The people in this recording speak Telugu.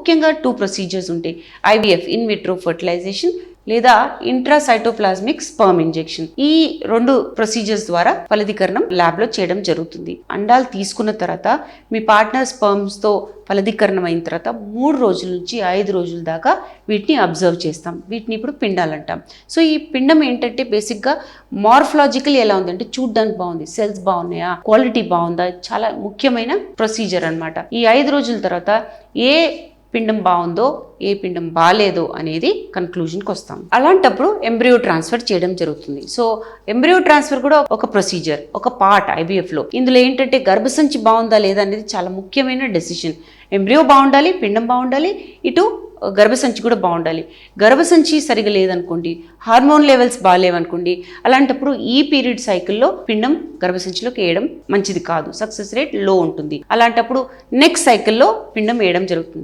ముఖ్యంగా 2 ప్రొసీజర్స్ ఉంటాయి. IVF ఇన్ విట్రో ఫర్టిలైజేషన్ లేదా ఇంట్రాసైటోప్లాస్మిక్ స్పర్మ్ ఇంజెక్షన్. ఈ 2 ప్రొసీజర్స్ ద్వారా ఫలదీకరణం ల్యాబ్లో చేయడం జరుగుతుంది. అండాలు తీసుకున్న తర్వాత మీ పార్ట్నర్ స్పర్మ్స్తో ఫలదీకరణం అయిన తర్వాత 3 రోజుల నుంచి 5 రోజుల దాకా వీటిని అబ్జర్వ్ చేస్తాం. వీటిని ఇప్పుడు పిండాలు అంటాం. సో ఈ పిండం ఏంటంటే బేసిక్గా మార్ఫలాజికల్ ఎలా ఉందంటే చూడ్డానికి బాగుంది, సెల్స్ బాగున్నాయా, క్వాలిటీ బాగుందా, చాలా ముఖ్యమైన ప్రొసీజర్ అనమాట. ఈ 5 రోజుల తర్వాత ఏ పిండం బాగుందో ఏ పిండం బాగాలేదో అనేది కన్క్లూజన్కి వస్తాం. అలాంటప్పుడు ఎంబ్రియో ట్రాన్స్ఫర్ చేయడం జరుగుతుంది. సో ఎంబ్రియో ట్రాన్స్ఫర్ కూడా ఒక ప్రొసీజర్, ఒక పార్ట్ IVFలో. ఇందులో ఏంటంటే గర్భసంచి బాగుందా లేదా అనేది చాలా ముఖ్యమైన డెసిషన్. ఎంబ్రియో బాగుండాలి, పిండం బాగుండాలి, ఇటు గర్భసంచి కూడా బాగుండాలి. గర్భసంచి సరిగా లేదనుకోండి, హార్మోన్ లెవెల్స్ బాగాలేవనుకోండి, అలాంటప్పుడు ఈ పీరియడ్ సైకిల్లో పిండం గర్భసంచిలోకి వేయడం మంచిది కాదు, సక్సెస్ రేట్ లో ఉంటుంది. అలాంటప్పుడు నెక్స్ట్ సైకిల్లో పిండం వేయడం జరుగుతుంది.